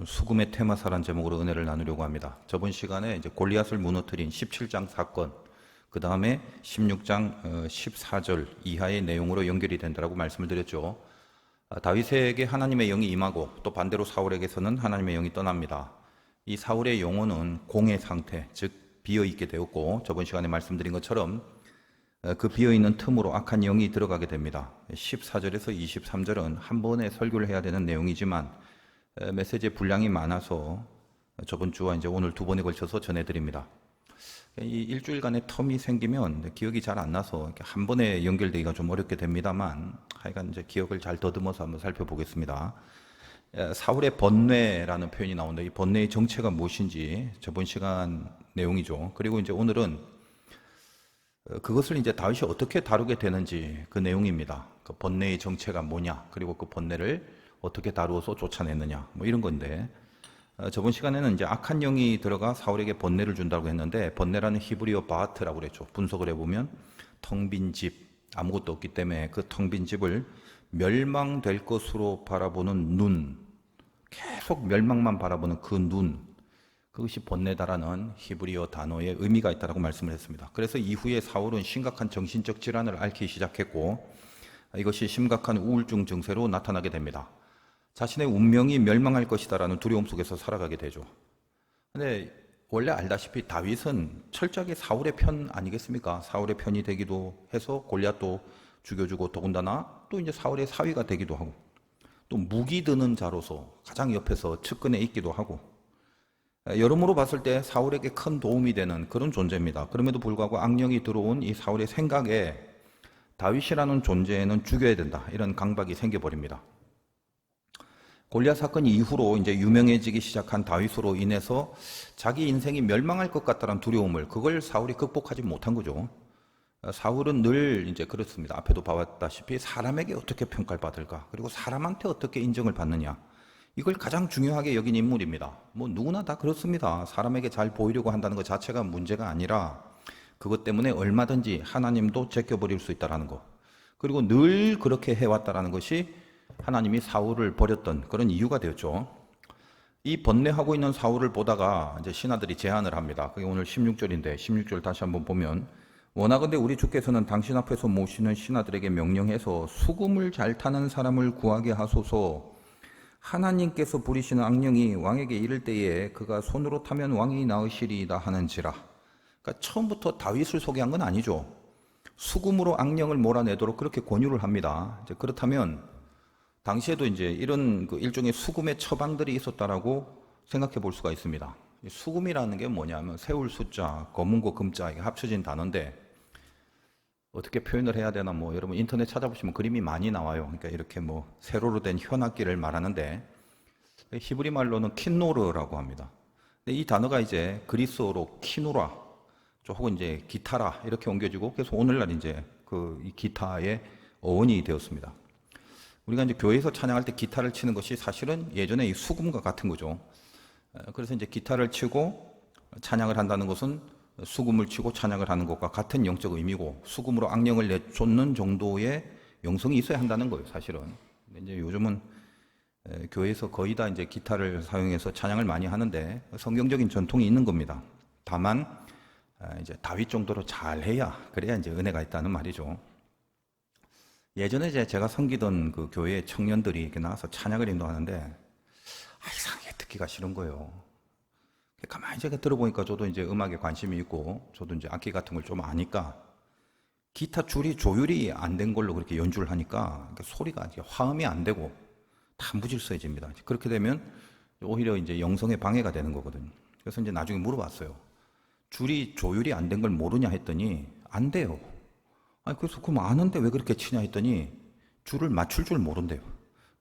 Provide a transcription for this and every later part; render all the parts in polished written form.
수금의 테마사란 제목으로 은혜를 나누려고 합니다. 저번 시간에 이제 골리앗을 무너뜨린 17장 사건, 그 다음에 16장 14절 이하의 내용으로 연결이 된다고 말씀을 드렸죠. 다윗에게 하나님의 영이 임하고 또 반대로 사울에게서는 하나님의 영이 떠납니다. 이 사울의 영혼은 공의 상태, 즉 비어있게 되었고, 저번 시간에 말씀드린 것처럼 그 비어있는 틈으로 악한 영이 들어가게 됩니다. 14절에서 23절은 한 번에 설교를 해야 되는 내용이지만 메시지의 분량이 많아서 저번 주와 이제 오늘 두 번에 걸쳐서 전해드립니다. 이 일주일간의 텀이 생기면 기억이 잘 안 나서 한 번에 연결되기가 좀 어렵게 됩니다만, 하여간 이제 기억을 잘 더듬어서 한번 살펴보겠습니다. 사울의 번뇌라는 표현이 나온다. 이 번뇌의 정체가 무엇인지 저번 시간 내용이죠. 그리고 이제 오늘은 그것을 이제 다윗이 어떻게 다루게 되는지 그 내용입니다. 그 번뇌의 정체가 뭐냐, 그리고 그 번뇌를 어떻게 다루어서 쫓아냈느냐, 뭐 이런 건데, 저번 시간에는 이제 악한 영이 들어가 사울에게 번뇌를 준다고 했는데, 번뇌라는 히브리어 바하트라고 그랬죠. 분석을 해보면 텅 빈 집, 아무것도 없기 때문에 그 텅 빈 집을 멸망될 것으로 바라보는 눈, 계속 멸망만 바라보는 그 눈, 그것이 번뇌다라는 히브리어 단어의 의미가 있다고 말씀을 했습니다. 그래서 이후에 사울은 심각한 정신적 질환을 앓기 시작했고, 이것이 심각한 우울증 증세로 나타나게 됩니다. 자신의 운명이 멸망할 것이다라는 두려움 속에서 살아가게 되죠. 근데 원래 알다시피 다윗은 철저하게 사울의 편 아니겠습니까? 사울의 편이 되기도 해서 골리앗도 죽여주고, 더군다나 또 이제 사울의 사위가 되기도 하고, 또 무기 드는 자로서 가장 옆에서 측근에 있기도 하고, 여러모로 봤을 때 사울에게 큰 도움이 되는 그런 존재입니다. 그럼에도 불구하고 악령이 들어온 이 사울의 생각에 다윗이라는 존재는 죽여야 된다, 이런 강박이 생겨버립니다. 골리앗 사건 이후로 이제 유명해지기 시작한 다윗으로 인해서 자기 인생이 멸망할 것 같다는 두려움을, 그걸 사울이 극복하지 못한 거죠. 사울은 늘 이제 그렇습니다. 앞에도 봐왔다시피 사람에게 어떻게 평가를 받을까, 그리고 사람한테 어떻게 인정을 받느냐, 이걸 가장 중요하게 여긴 인물입니다. 뭐 누구나 다 그렇습니다. 사람에게 잘 보이려고 한다는 것 자체가 문제가 아니라, 그것 때문에 얼마든지 하나님도 제껴버릴 수 있다는 것, 그리고 늘 그렇게 해왔다는 것이 하나님이 사울을 버렸던 그런 이유가 되었죠. 이 번뇌하고 있는 사울을 보다가 이제 신하들이 제안을 합니다. 그게 오늘 16절인데, 16절 다시 한번 보면, 원하건대 우리 주께서는 당신 앞에서 모시는 신하들에게 명령해서 수금을 잘 타는 사람을 구하게 하소서. 하나님께서 부리시는 악령이 왕에게 이를 때에 그가 손으로 타면 왕이 나으시리이다 하는지라. 그러니까 처음부터 다윗을 소개한 건 아니죠. 수금으로 악령을 몰아내도록 그렇게 권유를 합니다. 이제 그렇다면 당시에도 이제 이런 그 일종의 수금의 처방들이 있었다라고 생각해 볼 수가 있습니다. 수금이라는 게 뭐냐면 세울 숫자, 검은고 금자, 이게 합쳐진 단어인데, 어떻게 표현을 해야 되나, 뭐 여러분 인터넷 찾아보시면 그림이 많이 나와요. 그러니까 이렇게 뭐 세로로 된 현악기를 말하는데, 히브리 말로는 킨노르라고 합니다. 근데 이 단어가 이제 그리스어로 키누라, 혹은 이제 기타라 이렇게 옮겨지고, 그래서 오늘날 이제 이 기타의 어원이 되었습니다. 우리가 이제 교회에서 찬양할 때 기타를 치는 것이 사실은 예전에 이 수금과 같은 거죠. 그래서 이제 기타를 치고 찬양을 한다는 것은 수금을 치고 찬양을 하는 것과 같은 영적 의미고, 수금으로 악령을 내쫓는 정도의 영성이 있어야 한다는 거예요, 사실은. 근데 이제 요즘은 교회에서 거의 다 이제 기타를 사용해서 찬양을 많이 하는데, 성경적인 전통이 있는 겁니다. 다만 이제 다윗 정도로 잘해야, 그래야 이제 은혜가 있다는 말이죠. 예전에 제가 섬기던 그 교회 청년들이 이렇게 나와서 찬양을 인도하는데, 이상하게 듣기가 싫은 거예요. 가만히 제가 들어보니까 저도 이제 음악에 관심이 있고, 저도 이제 악기 같은 걸 좀 아니까, 기타 줄이 조율이 안 된 걸로 그렇게 연주를 하니까 소리가 화음이 안 되고 단부질서해집니다. 그렇게 되면 오히려 이제 영성에 방해가 되는 거거든요. 그래서 이제 나중에 물어봤어요. 줄이 조율이 안 된 걸 모르냐 했더니 안 돼요. 그래서 그럼 아는데 왜 그렇게 치냐 했더니 줄을 맞출 줄 모른대요.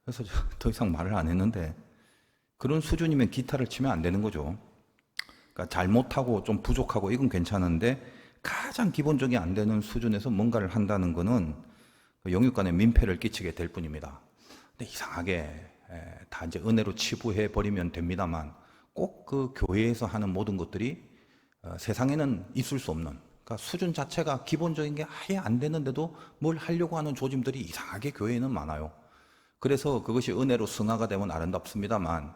그래서 더 이상 말을 안 했는데, 그런 수준이면 기타를 치면 안 되는 거죠. 그러니까 잘못하고 좀 부족하고 이건 괜찮은데, 가장 기본적이 안 되는 수준에서 뭔가를 한다는 거는 영육간에 민폐를 끼치게 될 뿐입니다. 근데 이상하게 다 이제 은혜로 치부해 버리면 됩니다만, 꼭 그 교회에서 하는 모든 것들이 세상에는 있을 수 없는, 그러니까 수준 자체가 기본적인 게 아예 안 되는데도 뭘 하려고 하는 조짐들이 이상하게 교회에는 많아요. 그래서 그것이 은혜로 승화가 되면 아름답습니다만,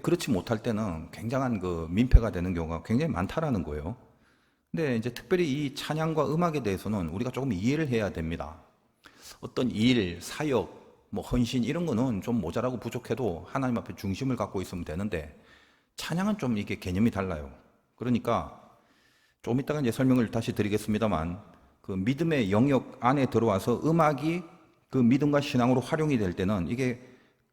그렇지 못할 때는 굉장한 그 민폐가 되는 경우가 굉장히 많다라는 거예요. 근데 이제 특별히 이 찬양과 음악에 대해서는 우리가 조금 이해를 해야 됩니다. 어떤 일, 사역, 뭐 헌신 이런 거는 좀 모자라고 부족해도 하나님 앞에 중심을 갖고 있으면 되는데 찬양은 좀 이게 개념이 달라요. 그러니까 좀 이따가 이제 설명을 다시 드리겠습니다만 그 믿음의 영역 안에 들어와서 음악이 그 믿음과 신앙으로 활용이 될 때는 이게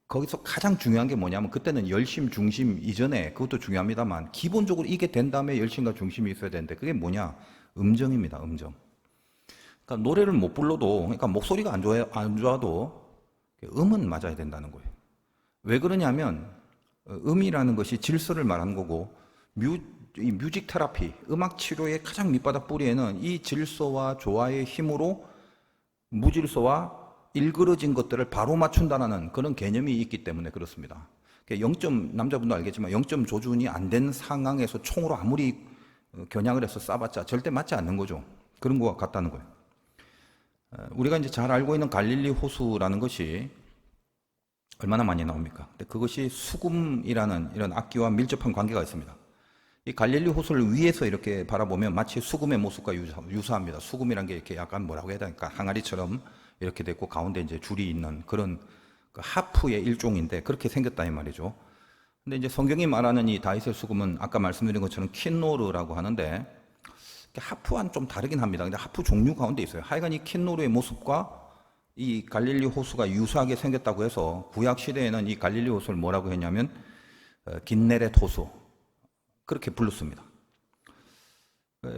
거기서 가장 중요한 게 뭐냐면 그때는 열심, 중심 이전에 그것도 중요합니다만 기본적으로 이게 된 다음에 열심과 중심이 있어야 되는데 그게 뭐냐? 음정입니다. 음정. 그러니까 노래를 못 불러도 그러니까 목소리가 안 좋아도 음은 맞아야 된다는 거예요. 왜 그러냐면 음이라는 것이 질서를 말하는 거고 이 뮤직 테라피, 음악 치료의 가장 밑바닥 뿌리에는 이 질서와 조화의 힘으로 무질서와 일그러진 것들을 바로 맞춘다는 그런 개념이 있기 때문에 그렇습니다. 0점, 남자분도 알겠지만 0점 조준이 안 된 상황에서 총으로 아무리 겨냥을 해서 쏴봤자 절대 맞지 않는 거죠. 그런 것 같다는 거예요. 우리가 이제 잘 알고 있는 갈릴리 호수라는 것이 얼마나 많이 나옵니까? 근데 그것이 수금이라는 이런 악기와 밀접한 관계가 있습니다. 이 갈릴리 호수를 위에서 이렇게 바라보면 마치 수금의 모습과 유사합니다. 수금이란 게 이렇게 약간 뭐라고 해야 되니까 항아리처럼 이렇게 됐고 가운데 이제 줄이 있는 그런 그 하프의 일종인데 그렇게 생겼다 이 말이죠. 근데 이제 성경이 말하는 이 다윗의 수금은 아까 말씀드린 것처럼 킨노르라고 하는데 하프와는 좀 다르긴 합니다. 근데 하프 종류 가운데 있어요. 하여간 이 킨노르의 모습과 이 갈릴리 호수가 유사하게 생겼다고 해서 구약 시대에는 이 갈릴리 호수를 뭐라고 했냐면 긴네렛 호수 그렇게 불렀습니다.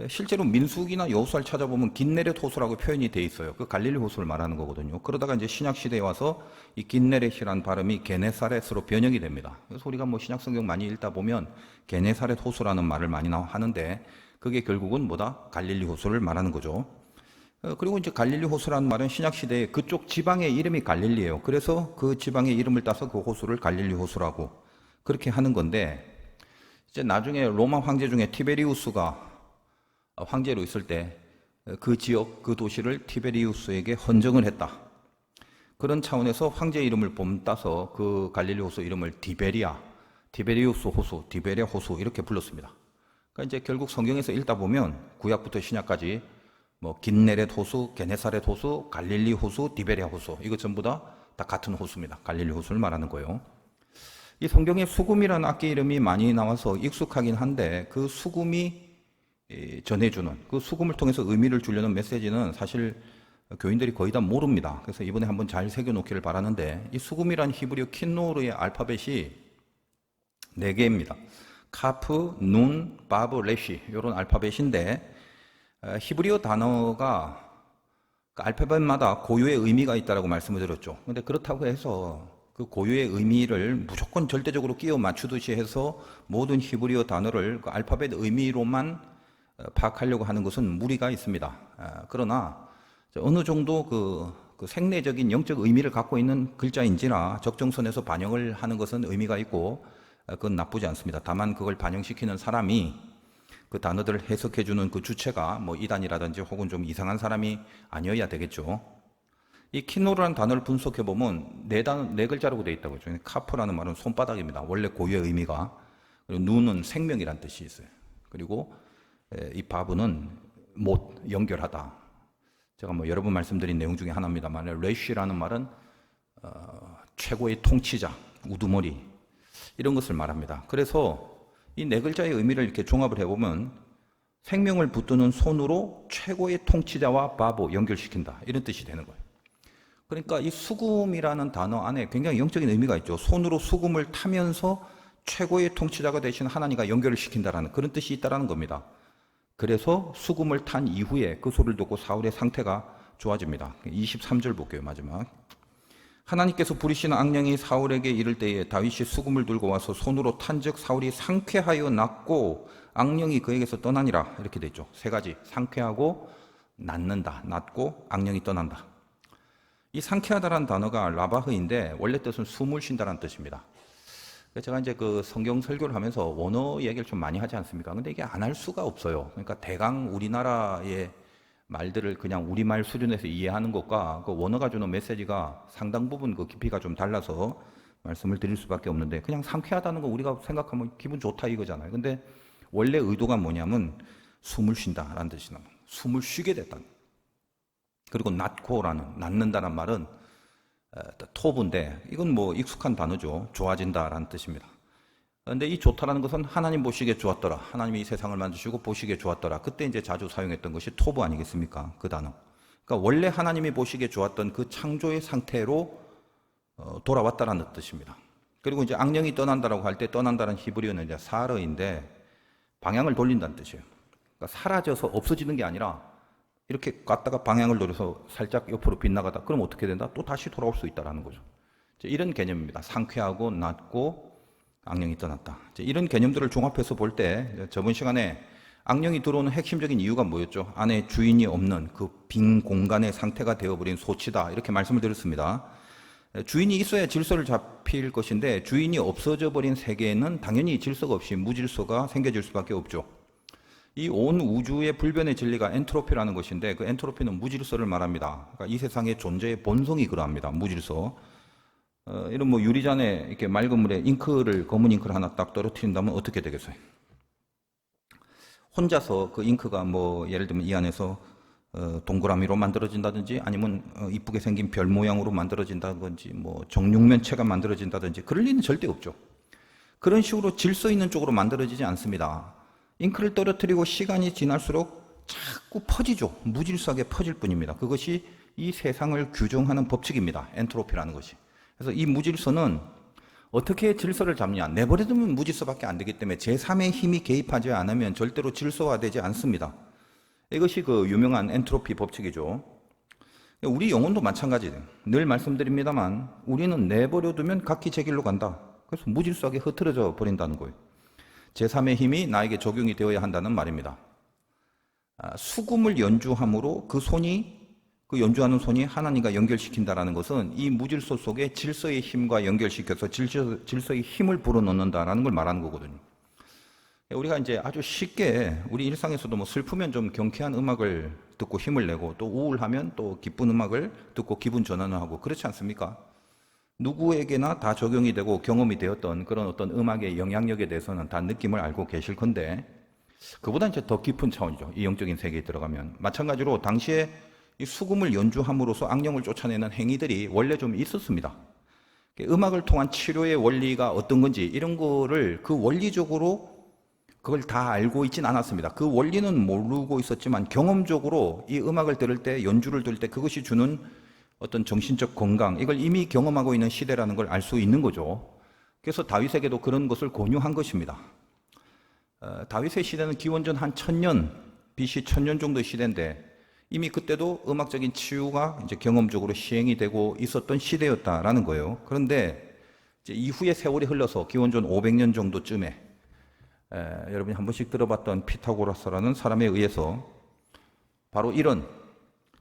실제로 민수기나 여호수아를 찾아보면 긴네렛 호수라고 표현이 돼 있어요. 그 갈릴리 호수를 말하는 거거든요. 그러다가 이제 신약 시대에 와서 이 긴네렛이라는 발음이 게네사렛으로 변형이 됩니다. 그래서 우리가 뭐 신약 성경 많이 읽다 보면 게네사렛 호수라는 말을 많이 하는데 그게 결국은 뭐다? 갈릴리 호수를 말하는 거죠. 그리고 이제 갈릴리 호수라는 말은 신약 시대에 그쪽 지방의 이름이 갈릴리예요. 그래서 그 지방의 이름을 따서 그 호수를 갈릴리 호수라고 그렇게 하는 건데 이제 나중에 로마 황제 중에 티베리우스가 황제로 있을 때 그 지역, 그 도시를 티베리우스에게 헌정을 했다. 그런 차원에서 황제 이름을 본따서 그 갈릴리 호수 이름을 티베리우스 호수, 디베리아 호수 이렇게 불렀습니다. 그러니까 이제 결국 성경에서 읽다 보면 구약부터 신약까지 뭐 긴네렛 호수, 게네사렛 호수, 갈릴리 호수, 디베리아 호수 이거 전부 다 같은 호수입니다. 갈릴리 호수를 말하는 거예요. 이 성경에 수금이라는 악기 이름이 많이 나와서 익숙하긴 한데 그 수금이 전해주는 그 수금을 통해서 의미를 주려는 메시지는 사실 교인들이 거의 다 모릅니다. 그래서 이번에 한번 잘 새겨놓기를 바라는데 이 수금이란 히브리어 킨노르의 알파벳이 4개입니다. 카프, 눈, 바브, 레시 이런 알파벳인데 히브리어 단어가 그 알파벳마다 고유의 의미가 있다고 말씀을 드렸죠. 그런데 그렇다고 해서 그 고유의 의미를 무조건 절대적으로 끼워 맞추듯이 해서 모든 히브리어 단어를 그 알파벳 의미로만 파악하려고 하는 것은 무리가 있습니다. 그러나 어느 정도 그 생내적인 영적 의미를 갖고 있는 글자인지라 적정선에서 반영을 하는 것은 의미가 있고 그건 나쁘지 않습니다. 다만 그걸 반영시키는 사람이 그 단어들을 해석해주는 그 주체가 뭐 이단이라든지 혹은 좀 이상한 사람이 아니어야 되겠죠. 이 키노르라는 단어를 분석해보면 네 글자라고 되어 있다고 했죠. 카프라는 말은 손바닥입니다. 원래 고유의 의미가. 그리고 눈은 생명이란 뜻이 있어요. 그리고 이 바브는 못, 연결하다. 제가 뭐 여러 번 말씀드린 내용 중에 하나입니다만 레쉬라는 말은 최고의 통치자, 우두머리 이런 것을 말합니다. 그래서 이 네 글자의 의미를 이렇게 종합을 해보면 생명을 붙드는 손으로 최고의 통치자와 바보 연결시킨다 이런 뜻이 되는 거예요. 그러니까 이 수금이라는 단어 안에 굉장히 영적인 의미가 있죠. 손으로 수금을 타면서 최고의 통치자가 되신 하나님과 연결을 시킨다라는 그런 뜻이 있다라는 겁니다. 그래서 수금을 탄 이후에 그 소리를 듣고 사울의 상태가 좋아집니다. 23절 볼게요. 마지막. 하나님께서 부리시는 악령이 사울에게 이를 때에 다윗이 수금을 들고 와서 손으로 탄즉 사울이 상쾌하여 낫고 악령이 그에게서 떠나니라 이렇게 돼 있죠. 세 가지. 상쾌하고 낫는다. 낫고 악령이 떠난다. 이 상쾌하다라는 단어가 라바흐인데 원래 뜻은 숨을 쉰다라는 뜻입니다. 제가 이제 그 성경 설교를 하면서 원어 얘기를 좀 많이 하지 않습니까? 근데 이게 안 할 수가 없어요. 그러니까 대강 우리나라의 말들을 그냥 우리말 수준에서 이해하는 것과 그 원어가 주는 메시지가 상당 부분 그 깊이가 좀 달라서 말씀을 드릴 수밖에 없는데, 그냥 상쾌하다는 거 우리가 생각하면 기분 좋다 이거잖아요. 근데 원래 의도가 뭐냐면 숨을 쉰다라는 뜻이나 숨을 쉬게 됐다. 그리고 낳는다는 말은 토부인데, 이건 뭐 익숙한 단어죠. 좋아진다라는 뜻입니다. 그런데 이 좋다라는 것은 하나님 보시기에 좋았더라. 하나님이 이 세상을 만드시고 보시기에 좋았더라. 그때 이제 자주 사용했던 것이 토부 아니겠습니까? 그 단어. 그러니까 원래 하나님이 보시기에 좋았던 그 창조의 상태로 돌아왔다라는 뜻입니다. 그리고 이제 악령이 떠난다라고 할 때 떠난다는 히브리어는 이제 사르인데 방향을 돌린다는 뜻이에요. 그러니까 사라져서 없어지는 게 아니라 이렇게 갔다가 방향을 돌려서 살짝 옆으로 빗나가다. 그럼 어떻게 된다? 또 다시 돌아올 수 있다라는 거죠. 이런 개념입니다. 상쾌하고 낫고 악령이 떠났다. 이런 개념들을 종합해서 볼 때 저번 시간에 악령이 들어오는 핵심적인 이유가 뭐였죠? 안에 주인이 없는 그 빈 공간의 상태가 되어버린 소치다. 이렇게 말씀을 드렸습니다. 주인이 있어야 질서를 잡힐 것인데 주인이 없어져 버린 세계에는 당연히 질서가 없이 무질서가 생겨질 수밖에 없죠. 이 온 우주의 불변의 진리가 엔트로피라는 것인데, 그 엔트로피는 무질서를 말합니다. 그러니까 이 세상의 존재의 본성이 그러합니다. 무질서. 이런 뭐 유리잔에 이렇게 맑은 물에 검은 잉크를 하나 딱 떨어뜨린다면 어떻게 되겠어요? 혼자서 그 잉크가 뭐 예를 들면 이 안에서 동그라미로 만들어진다든지 아니면 이쁘게 생긴 별 모양으로 만들어진다든지 뭐 정육면체가 만들어진다든지 그럴 리는 절대 없죠. 그런 식으로 질서 있는 쪽으로 만들어지지 않습니다. 잉크를 떨어뜨리고 시간이 지날수록 자꾸 퍼지죠. 무질서하게 퍼질 뿐입니다. 그것이 이 세상을 규정하는 법칙입니다. 엔트로피라는 것이. 그래서 이 무질서는 어떻게 질서를 잡냐? 내버려두면 무질서밖에 안 되기 때문에 제3의 힘이 개입하지 않으면 절대로 질서화되지 않습니다. 이것이 그 유명한 엔트로피 법칙이죠. 우리 영혼도 마찬가지예요. 늘 말씀드립니다만 우리는 내버려두면 각기 제 길로 간다. 그래서 무질서하게 흐트러져 버린다는 거예요. 제3의 힘이 나에게 적용이 되어야 한다는 말입니다. 수금을 연주함으로 그 연주하는 손이 하나님과 연결시킨다라는 것은 이 무질서 속에 질서의 힘과 연결시켜서 질서의 힘을 불어넣는다라는 걸 말하는 거거든요. 우리가 이제 아주 쉽게 우리 일상에서도 뭐 슬프면 좀 경쾌한 음악을 듣고 힘을 내고 또 우울하면 또 기쁜 음악을 듣고 기분 전환을 하고 그렇지 않습니까? 누구에게나 다 적용이 되고 경험이 되었던 그런 어떤 음악의 영향력에 대해서는 다 느낌을 알고 계실 건데, 그보다 이제 더 깊은 차원이죠. 이 영적인 세계에 들어가면. 마찬가지로 당시에 이 수금을 연주함으로써 악령을 쫓아내는 행위들이 원래 좀 있었습니다. 음악을 통한 치료의 원리가 어떤 건지 이런 거를 그 원리적으로 그걸 다 알고 있진 않았습니다. 그 원리는 모르고 있었지만 경험적으로 이 음악을 들을 때, 연주를 들을 때 그것이 주는 어떤 정신적 건강, 이걸 이미 경험하고 있는 시대라는 걸 알 수 있는 거죠. 그래서 다윗에게도 그런 것을 권유한 것입니다. 다윗의 시대는 기원전 한 1000년, BC 1000년 정도의 시대인데 이미 그때도 음악적인 치유가 이제 경험적으로 시행이 되고 있었던 시대였다라는 거예요. 그런데 이제 이후에 세월이 흘러서 기원전 500년 정도쯤에 여러분이 한 번씩 들어봤던 피타고라스라는 사람에 의해서 바로 이런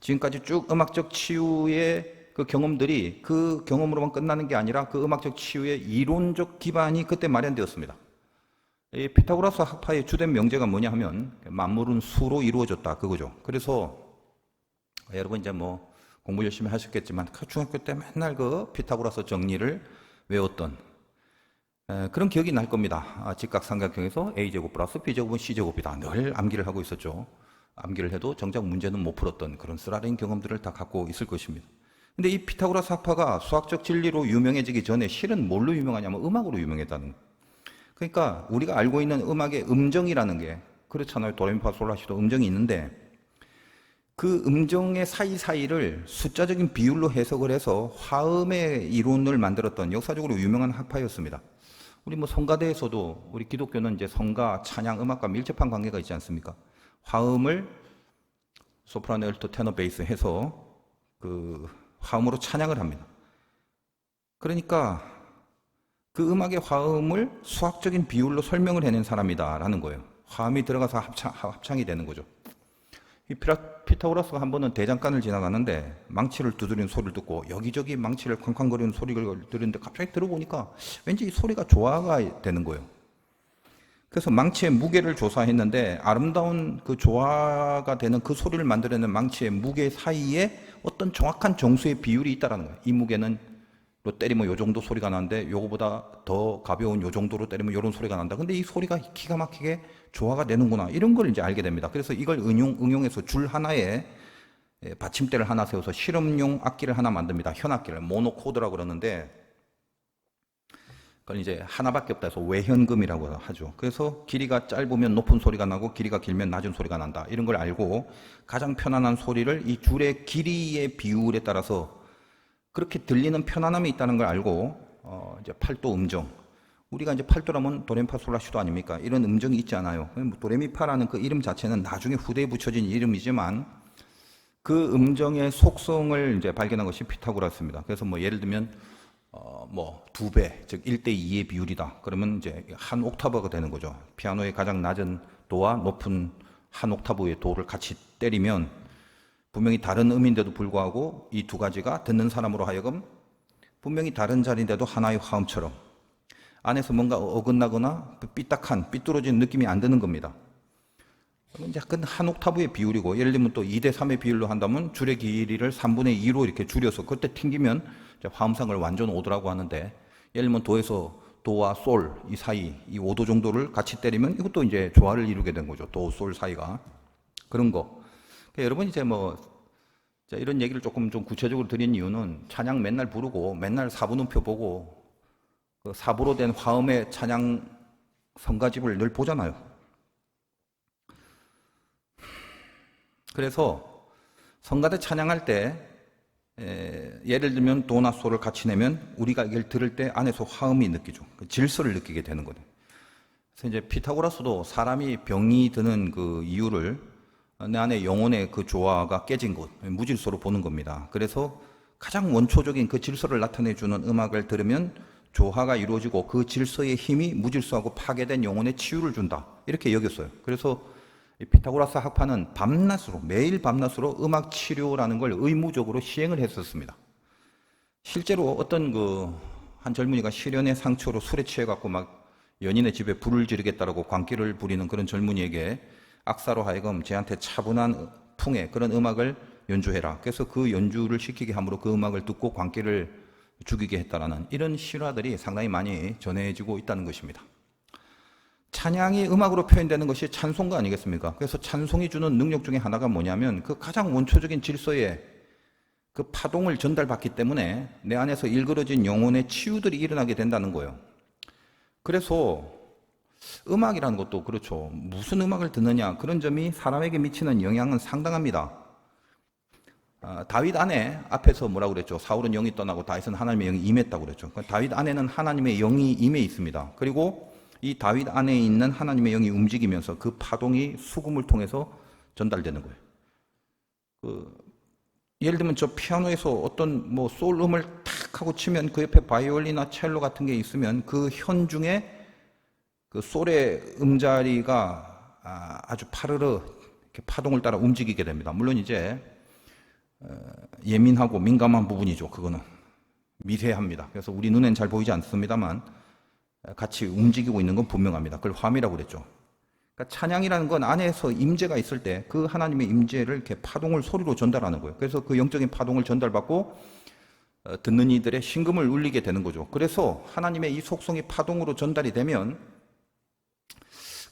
지금까지 쭉 음악적 치유의 그 경험들이 그 경험으로만 끝나는 게 아니라 그 음악적 치유의 이론적 기반이 그때 마련되었습니다. 이 피타고라스 학파의 주된 명제가 뭐냐 하면 만물은 수로 이루어졌다 그거죠. 그래서 여러분 이제 뭐 공부 열심히 하셨겠지만 중학교 때 맨날 그 피타고라스 정리를 외웠던 그런 기억이 날 겁니다. 직각삼각형에서 A제곱 플러스 B제곱은 C제곱이다. 늘 암기를 하고 있었죠. 암기를 해도 정작 문제는 못 풀었던 그런 쓰라린 경험들을 다 갖고 있을 것입니다. 근데 이 피타고라스 학파가 수학적 진리로 유명해지기 전에 실은 뭘로 유명하냐면 음악으로 유명했다는 거예요. 그러니까 우리가 알고 있는 음악의 음정이라는 게 그렇잖아요. 도레미파솔라시도 음정이 있는데 그 음정의 사이사이를 숫자적인 비율로 해석을 해서 화음의 이론을 만들었던 역사적으로 유명한 학파였습니다. 우리 뭐 성가대에서도 우리 기독교는 이제 성가, 찬양, 음악과 밀접한 관계가 있지 않습니까? 화음을 소프라노, 엘토, 테너, 베이스 해서 그 화음으로 찬양을 합니다. 그러니까 그 음악의 화음을 수학적인 비율로 설명을 해낸 사람이다라는 거예요. 화음이 들어가서 합창이 되는 거죠. 이 피타고라스가 한 번은 대장간을 지나가는데 망치를 두드리는 소리를 듣고 여기저기 망치를 쾅쾅거리는 소리를 들었는데 갑자기 들어보니까 왠지 이 소리가 조화가 되는 거예요. 그래서 망치의 무게를 조사했는데 아름다운 그 조화가 되는 그 소리를 만들어내는 망치의 무게 사이에 어떤 정확한 정수의 비율이 있다는 거예요. 이 무게는 때리면 요 정도 소리가 나는데 요거보다 더 가벼운 요 정도로 때리면 요런 소리가 난다. 근데 이 소리가 기가 막히게 조화가 되는구나. 이런 걸 이제 알게 됩니다. 그래서 이걸 응용해서 줄 하나에 받침대를 하나 세워서 실험용 악기를 하나 만듭니다. 현악기를 모노코드라고 그러는데 그걸 이제 하나밖에 없다 해서 외현금이라고 하죠. 그래서 길이가 짧으면 높은 소리가 나고 길이가 길면 낮은 소리가 난다. 이런 걸 알고 가장 편안한 소리를 이 줄의 길이의 비율에 따라서 그렇게 들리는 편안함이 있다는 걸 알고 이제 팔도 음정. 우리가 이제 팔도라면 도레미파솔라시도 아닙니까? 이런 음정이 있지 않아요. 도레미파라는 그 이름 자체는 나중에 후대에 붙여진 이름이지만 그 음정의 속성을 이제 발견한 것이 피타고라스입니다. 그래서 뭐 예를 들면 뭐 2배, 즉 1대2의 비율이다. 그러면 이제 한 옥타브가 되는 거죠. 피아노의 가장 낮은 도와 높은 한 옥타브의 도를 같이 때리면 분명히 다른 음인데도 불구하고 이 두 가지가 듣는 사람으로 하여금 분명히 다른 자리인데도 하나의 화음처럼 안에서 뭔가 어긋나거나 삐딱한, 삐뚤어진 느낌이 안 드는 겁니다. 약간 한 옥타브의 비율이고, 예를 들면 또 2대3의 비율로 한다면 줄의 길이를 3분의 2로 이렇게 줄여서 그때 튕기면 화음상을 완전 오도라고 하는데, 예를 들면 도에서 도와 솔 이 사이 이 5도 정도를 같이 때리면 이것도 이제 조화를 이루게 된 거죠. 도, 솔 사이가. 그런 거. 그러니까 여러분 이제 뭐 이런 얘기를 조금 좀 구체적으로 드린 이유는 찬양 맨날 부르고 맨날 사부눈표 보고 그 사부로 된 화음의 찬양 성가집을 늘 보잖아요. 그래서 성가대 찬양할 때 예를 들면 도나 솔을 같이 내면 우리가 이걸 들을 때 안에서 화음이 느끼죠. 그 질서를 느끼게 되는 거예요. 그래서 이제 피타고라스도 사람이 병이 드는 그 이유를 내 안에 영혼의 그 조화가 깨진 것, 무질서로 보는 겁니다. 그래서 가장 원초적인 그 질서를 나타내주는 음악을 들으면 조화가 이루어지고 그 질서의 힘이 무질서하고 파괴된 영혼에 치유를 준다. 이렇게 여겼어요. 그래서 피타고라스 학파는 밤낮으로, 매일 밤낮으로 음악 치료라는 걸 의무적으로 시행을 했었습니다. 실제로 어떤 한 젊은이가 실연의 상처로 술에 취해갖고 막 연인의 집에 불을 지르겠다라고 광기를 부리는 그런 젊은이에게 악사로 하여금 쟤한테 차분한 풍의 그런 음악을 연주해라. 그래서 그 연주를 시키게 함으로 그 음악을 듣고 광기를 죽이게 했다라는 이런 실화들이 상당히 많이 전해지고 있다는 것입니다. 찬양이 음악으로 표현되는 것이 찬송가 아니겠습니까? 그래서 찬송이 주는 능력 중에 하나가 뭐냐면 그 가장 원초적인 질서의 그 파동을 전달받기 때문에 내 안에서 일그러진 영혼의 치유들이 일어나게 된다는 거예요. 그래서 음악이라는 것도 그렇죠. 무슨 음악을 듣느냐 그런 점이 사람에게 미치는 영향은 상당합니다. 다윗 안에 앞에서 뭐라고 그랬죠? 사울은 영이 떠나고 다윗은 하나님의 영이 임했다고 그랬죠. 다윗 안에는 하나님의 영이 임해 있습니다. 그리고 이 다윗 안에 있는 하나님의 영이 움직이면서 그 파동이 수금을 통해서 전달되는 거예요. 예를 들면 저 피아노에서 어떤 뭐 솔음을 탁 하고 치면 그 옆에 바이올린이나 첼로 같은 게 있으면 그 현 중에 그 솔의 음자리가 아주 파르르 이렇게 파동을 따라 움직이게 됩니다. 물론 이제 예민하고 민감한 부분이죠. 그거는 미세합니다. 그래서 우리 눈엔 잘 보이지 않습니다만 같이 움직이고 있는 건 분명합니다. 그걸 화미라고 그랬죠. 그러니까 찬양이라는 건 안에서 임재가 있을 때 그 하나님의 임재를 이렇게 파동을 소리로 전달하는 거예요. 그래서 그 영적인 파동을 전달받고 듣는 이들의 심금을 울리게 되는 거죠. 그래서 하나님의 이 속성이 파동으로 전달이 되면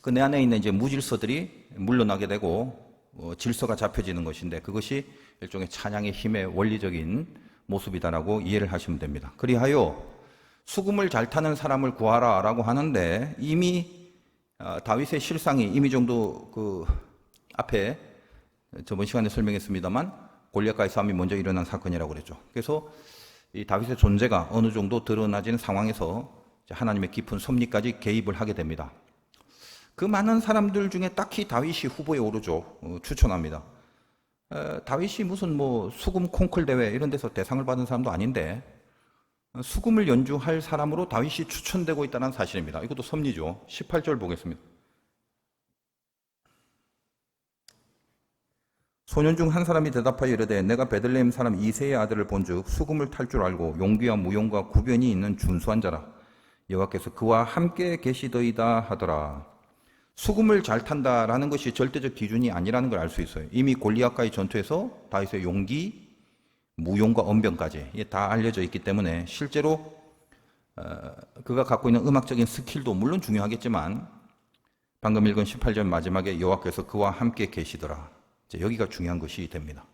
그 내 안에 있는 이제 무질서들이 물러나게 되고 질서가 잡혀지는 것인데 그것이 일종의 찬양의 힘의 원리적인 모습이다라고 이해를 하시면 됩니다. 그리하여 수금을 잘 타는 사람을 구하라라고 하는데 이미 다윗의 실상이 이미 정도 그 앞에 저번 시간에 설명했습니다만 골리앗과의 싸움이 먼저 일어난 사건이라고 그랬죠. 그래서 이 다윗의 존재가 어느 정도 드러나진 상황에서 하나님의 깊은 섭리까지 개입을 하게 됩니다. 그 많은 사람들 중에 딱히 다윗이 후보에 오르죠. 추천합니다. 다윗이 무슨 뭐 수금 콩쿨 대회 이런 데서 대상을 받은 사람도 아닌데 수금을 연주할 사람으로 다윗이 추천되고 있다는 사실입니다. 이것도 섭리죠. 18절 보겠습니다. 소년 중 한 사람이 대답하여 이르되 내가 베들레헴 사람 이새의 아들을 본즉 수금을 탈 줄 알고 용기와 무용과 구변이 있는 준수한 자라 여호와께서 그와 함께 계시더이다 하더라. 수금을 잘 탄다라는 것이 절대적 기준이 아니라는 걸 알 수 있어요. 이미 골리앗과의 전투에서 다윗의 용기, 무용과 언변까지 이게 다 알려져 있기 때문에 실제로 그가 갖고 있는 음악적인 스킬도 물론 중요하겠지만 방금 읽은 18절 마지막에 여호와께서 그와 함께 계시더라. 이제 여기가 중요한 것이 됩니다.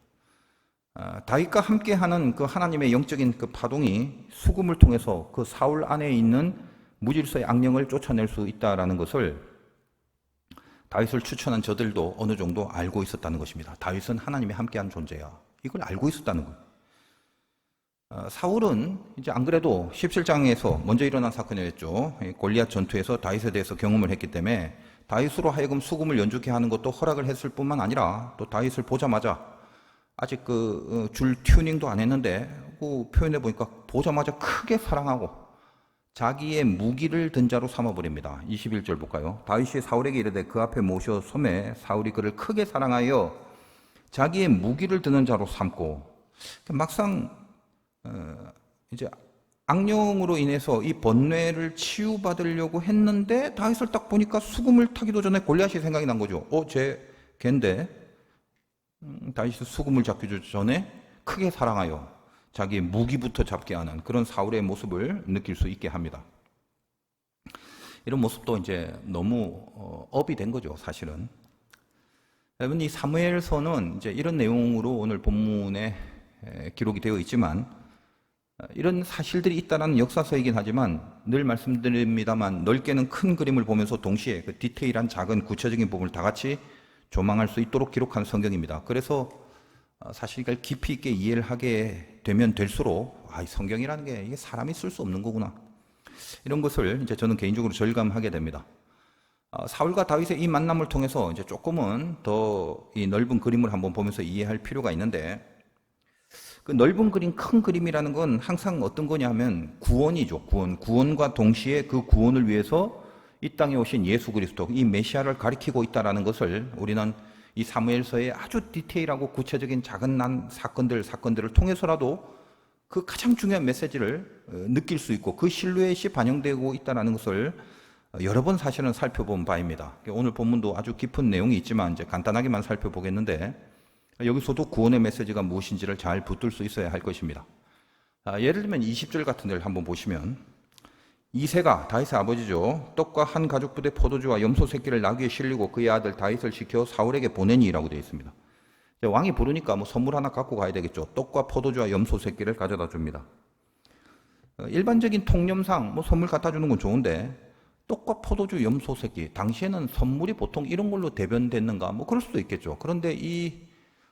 다윗과 함께하는 그 하나님의 영적인 그 파동이 수금을 통해서 그 사울 안에 있는 무질서의 악령을 쫓아낼 수 있다라는 것을 다윗을 추천한 저들도 어느 정도 알고 있었다는 것입니다. 다윗은 하나님이 함께한 존재야. 이걸 알고 있었다는 거예요. 사울은 이제 안 그래도 17장에서 먼저 일어난 사건이었죠. 골리앗 전투에서 다윗에 대해서 경험을 했기 때문에 다윗으로 하여금 수금을 연주케 하는 것도 허락을 했을 뿐만 아니라 또 다윗을 보자마자 아직 줄 튜닝도 안 했는데 표현해 보니까 보자마자 크게 사랑하고 자기의 무기를 든 자로 삼아버립니다. 21절 볼까요? 다윗이 사울에게 이르되 그 앞에 모셔 섬에 사울이 그를 크게 사랑하여 자기의 무기를 드는 자로 삼고 막상 이제 악령으로 인해서 이 번뇌를 치유받으려고 했는데 다윗을 딱 보니까 수금을 타기도 전에 골리앗이 생각이 난 거죠. 쟤 걔인데 다윗이 수금을 잡기 전에 크게 사랑하여 자기의 무기부터 잡게 하는 그런 사울의 모습을 느낄 수 있게 합니다. 이런 모습도 이제 너무 업이 된 거죠, 사실은. 여러분, 이 사무엘서는 이제 이런 내용으로 오늘 본문에 기록이 되어 있지만 이런 사실들이 있다는 역사서이긴 하지만 늘 말씀드립니다만 넓게는 큰 그림을 보면서 동시에 그 디테일한 작은 구체적인 부분을 다 같이 조망할 수 있도록 기록한 성경입니다. 그래서 사실 이걸 깊이 있게 이해를 하게 되면 될수록 이 성경이라는 게 이게 사람이 쓸 수 없는 거구나. 이런 것을 이제 저는 개인적으로 절감하게 됩니다. 사울과 다윗의 이 만남을 통해서 이제 조금은 더 이 넓은 그림을 한번 보면서 이해할 필요가 있는데 그 넓은 그림, 큰 그림이라는 건 항상 어떤 거냐면 구원이죠. 구원과 동시에 그 구원을 위해서 이 땅에 오신 예수 그리스도, 이 메시아를 가리키고 있다는 것을 우리는 이 사무엘서의 아주 디테일하고 구체적인 작은 사건들을 통해서라도 그 가장 중요한 메시지를 느낄 수 있고 그 실루엣이 반영되고 있다는 것을 여러 번 사실은 살펴본 바입니다. 오늘 본문도 아주 깊은 내용이 있지만 이제 간단하게만 살펴보겠는데 여기서도 구원의 메시지가 무엇인지를 잘 붙들 수 있어야 할 것입니다. 예를 들면 20절 같은 데를 한번 보시면 이새가 다윗의 아버지죠. 떡과 한 가죽 부대 포도주와 염소 새끼를 나귀에 실리고 그의 아들 다윗을 시켜 사울에게 보내니라고 되어 있습니다. 왕이 부르니까 뭐 선물 하나 갖고 가야 되겠죠. 떡과 포도주와 염소 새끼를 가져다 줍니다. 일반적인 통념상 뭐 선물 갖다 주는 건 좋은데 떡과 포도주, 염소 새끼 당시에는 선물이 보통 이런 걸로 대변됐는가 뭐 그럴 수도 있겠죠. 그런데 이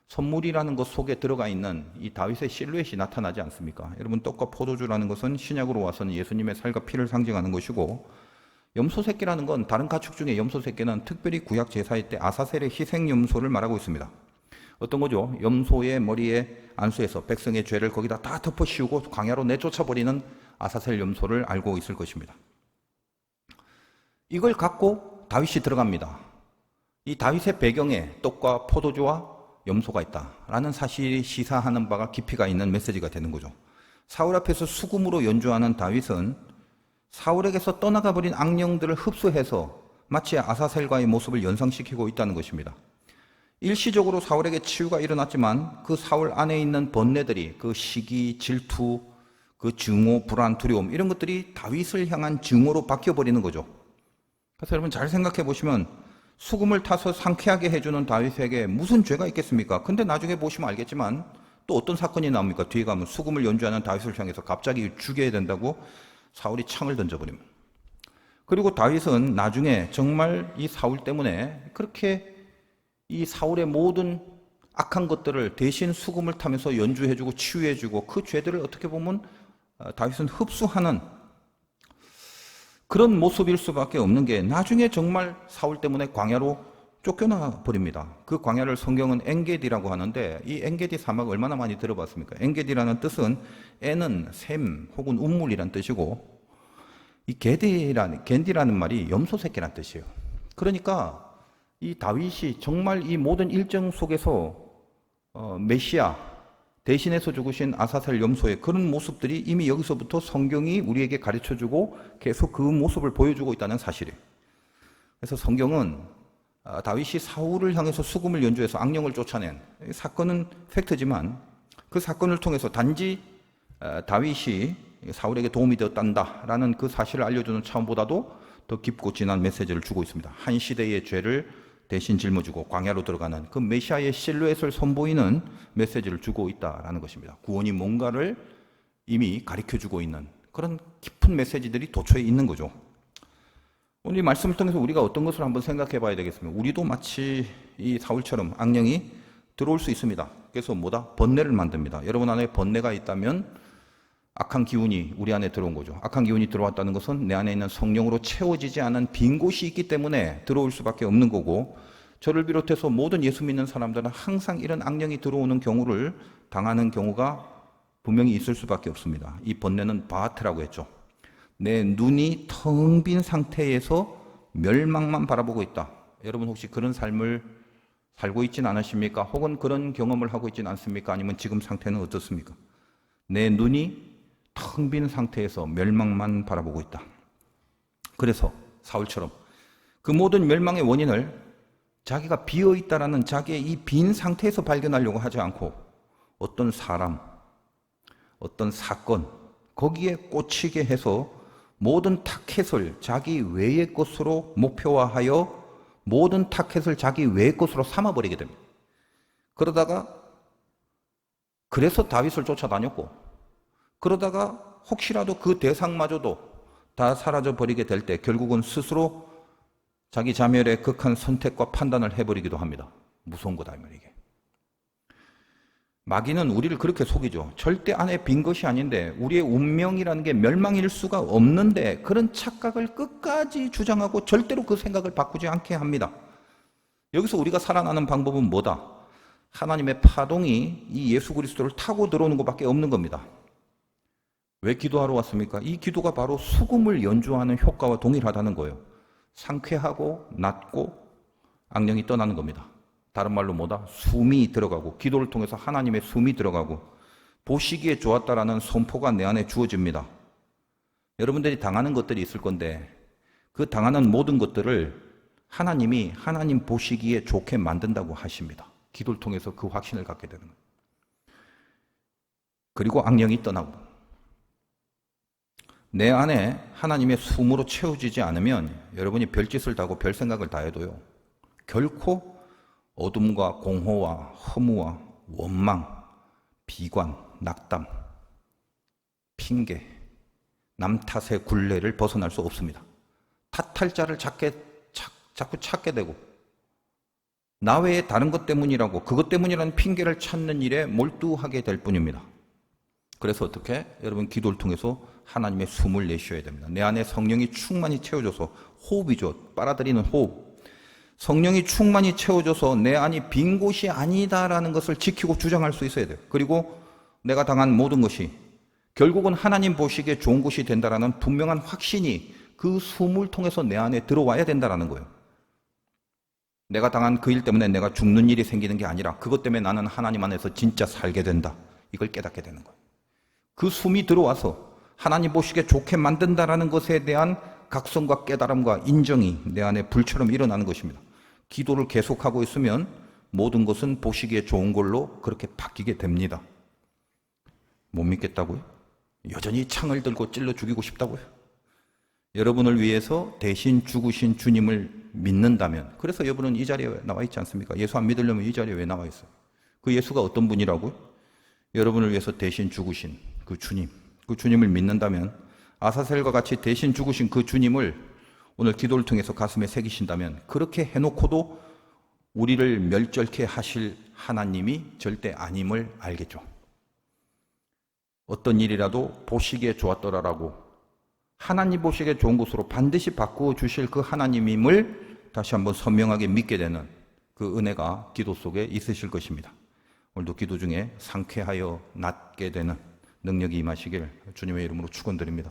선물이라는 것 속에 들어가 있는 이 다윗의 실루엣이 나타나지 않습니까? 여러분, 떡과 포도주라는 것은 신약으로 와서는 예수님의 살과 피를 상징하는 것이고 염소 새끼라는 건 다른 가축 중에 염소 새끼는 특별히 구약 제사일 때 아사셀의 희생 염소를 말하고 있습니다. 어떤 거죠? 염소의 머리에 안수해서 백성의 죄를 거기다 다 덮어 씌우고 광야로 내쫓아 버리는 아사셀 염소를 알고 있을 것입니다. 이걸 갖고 다윗이 들어갑니다. 이 다윗의 배경에 떡과 포도주와 염소가 있다라는 사실이 시사하는 바가 깊이가 있는 메시지가 되는 거죠. 사울 앞에서 수금으로 연주하는 다윗은 사울에게서 떠나가 버린 악령들을 흡수해서 마치 아사셀과의 모습을 연상시키고 있다는 것입니다. 일시적으로 사울에게 치유가 일어났지만 그 사울 안에 있는 번뇌들이 그 시기, 질투, 그 증오, 불안, 두려움 이런 것들이 다윗을 향한 증오로 바뀌어버리는 거죠. 그래서 여러분 잘 생각해 보시면 수금을 타서 상쾌하게 해주는 다윗에게 무슨 죄가 있겠습니까? 근데 나중에 보시면 알겠지만 또 어떤 사건이 나옵니까? 뒤에 가면 수금을 연주하는 다윗을 향해서 갑자기 죽여야 된다고 사울이 창을 던져버립니다. 그리고 다윗은 나중에 정말 이 사울 때문에 그렇게 이 사울의 모든 악한 것들을 대신 수금을 타면서 연주해주고 치유해주고 그 죄들을 어떻게 보면 다윗은 흡수하는 그런 모습일 수밖에 없는 게 나중에 정말 사울 때문에 광야로 쫓겨나 버립니다. 그 광야를 성경은 엔게디라고 하는데 이 엔게디 사막 얼마나 많이 들어봤습니까? 엔게디라는 뜻은 에는 샘 혹은 운물이란 뜻이고 이 겐디라는 말이 염소 새끼란 뜻이에요. 그러니까 이 다윗이 정말 이 모든 일정 속에서 메시아 대신해서 죽으신 아사셀 염소의 그런 모습들이 이미 여기서부터 성경이 우리에게 가르쳐주고 계속 그 모습을 보여주고 있다는 사실이에요. 그래서 성경은 다윗이 사울을 향해서 수금을 연주해서 악령을 쫓아낸 사건은 팩트지만 그 사건을 통해서 단지 다윗이 사울에게 도움이 되었단다라는 그 사실을 알려주는 차원보다도 더 깊고 진한 메시지를 주고 있습니다. 한 시대의 죄를 대신 짊어지고 광야로 들어가는 그 메시아의 실루엣을 선보이는 메시지를 주고 있다라는 것입니다. 구원이 뭔가를 이미 가르쳐주고 있는 그런 깊은 메시지들이 도처에 있는 거죠. 오늘 이 말씀을 통해서 우리가 어떤 것을 한번 생각해 봐야 되겠습니다. 우리도 마치 이 사울처럼 악령이 들어올 수 있습니다. 그래서 번뇌를 만듭니다. 여러분 안에 번뇌가 있다면 악한 기운이 우리 안에 들어온 거죠. 악한 기운이 들어왔다는 것은 내 안에 있는 성령으로 채워지지 않은 빈 곳이 있기 때문에 들어올 수밖에 없는 거고, 저를 비롯해서 모든 예수 믿는 사람들은 항상 이런 악령이 들어오는 경우를 당하는 경우가 분명히 있을 수밖에 없습니다. 이 번뇌는 바하트라고 했죠. 내 눈이 텅 빈 상태에서 멸망만 바라보고 있다. 여러분 혹시 그런 삶을 살고 있진 않으십니까? 혹은 그런 경험을 하고 있진 않습니까? 아니면 지금 상태는 어떻습니까? 내 눈이 텅 빈 상태에서 멸망만 바라보고 있다. 그래서 사울처럼 그 모든 멸망의 원인을 자기가 비어있다라는 자기의 이 빈 상태에서 발견하려고 하지 않고 어떤 사람, 어떤 사건, 거기에 꽂히게 해서 모든 타켓을 자기 외의 것으로 목표화하여 모든 타켓을 자기 외의 것으로 삼아버리게 됩니다. 그러다가 그래서 다윗을 쫓아다녔고, 그러다가 혹시라도 그 대상마저도 다 사라져버리게 될 때 결국은 스스로 자기 자멸의 극한 선택과 판단을 해버리기도 합니다. 무서운 거다 이 말이에요. 마귀는 우리를 그렇게 속이죠. 절대 안에 빈 것이 아닌데 우리의 운명이라는 게 멸망일 수가 없는데 그런 착각을 끝까지 주장하고 절대로 그 생각을 바꾸지 않게 합니다. 여기서 우리가 살아나는 방법은 뭐다? 하나님의 파동이 이 예수 그리스도를 타고 들어오는 것밖에 없는 겁니다. 왜 기도하러 왔습니까? 이 기도가 바로 수금을 연주하는 효과와 동일하다는 거예요. 상쾌하고 낮고 악령이 떠나는 겁니다. 다른 말로 숨이 들어가고, 기도를 통해서 하나님의 숨이 들어가고 보시기에 좋았다라는 선포가 내 안에 주어집니다. 여러분들이 당하는 것들이 있을 건데 그 당하는 모든 것들을 하나님이 하나님 보시기에 좋게 만든다고 하십니다. 기도를 통해서 그 확신을 갖게 되는 거예요. 그리고 악령이 떠나고, 내 안에 하나님의 숨으로 채워지지 않으면 여러분이 별짓을 다 하고 별 생각을 다 해도요, 결코 어둠과 공허와 허무와 원망, 비관, 낙담, 핑계, 남 탓의 굴레를 벗어날 수 없습니다. 탓할 자를 자꾸 찾게 되고, 나 외에 다른 것 때문이라고, 그것 때문이라는 핑계를 찾는 일에 몰두하게 될 뿐입니다. 그래서 어떻게? 여러분 기도를 통해서 하나님의 숨을 내쉬어야 됩니다. 내 안에 성령이 충만히 채워줘서, 호흡이죠. 빨아들이는 호흡. 성령이 충만히 채워줘서 내 안이 빈 곳이 아니다라는 것을 지키고 주장할 수 있어야 돼요. 그리고 내가 당한 모든 것이 결국은 하나님 보시기에 좋은 것이 된다라는 분명한 확신이 그 숨을 통해서 내 안에 들어와야 된다라는 거예요. 내가 당한 그 일 때문에 내가 죽는 일이 생기는 게 아니라 그것 때문에 나는 하나님 안에서 진짜 살게 된다. 이걸 깨닫게 되는 거예요. 그 숨이 들어와서 하나님 보시기에 좋게 만든다라는 것에 대한 각성과 깨달음과 인정이 내 안에 불처럼 일어나는 것입니다. 기도를 계속하고 있으면 모든 것은 보시기에 좋은 걸로 그렇게 바뀌게 됩니다. 못 믿겠다고요? 여전히 창을 들고 찔러 죽이고 싶다고요? 여러분을 위해서 대신 죽으신 주님을 믿는다면, 그래서 여러분은 이 자리에 나와 있지 않습니까? 예수 안 믿으려면 이 자리에 왜 나와 있어요? 그 예수가 어떤 분이라고요? 여러분을 위해서 대신 죽으신 그 주님, 그 주님을 믿는다면, 아사셀과 같이 대신 죽으신 그 주님을 오늘 기도를 통해서 가슴에 새기신다면, 그렇게 해놓고도 우리를 멸절케 하실 하나님이 절대 아님을 알겠죠. 어떤 일이라도 보시기에 좋았더라라고 하나님 보시기에 좋은 것으로 반드시 바꾸어 주실 그 하나님임을 다시 한번 선명하게 믿게 되는 그 은혜가 기도 속에 있으실 것입니다. 오늘도 기도 중에 상쾌하여 낫게 되는 능력이 임하시길 주님의 이름으로 축원드립니다.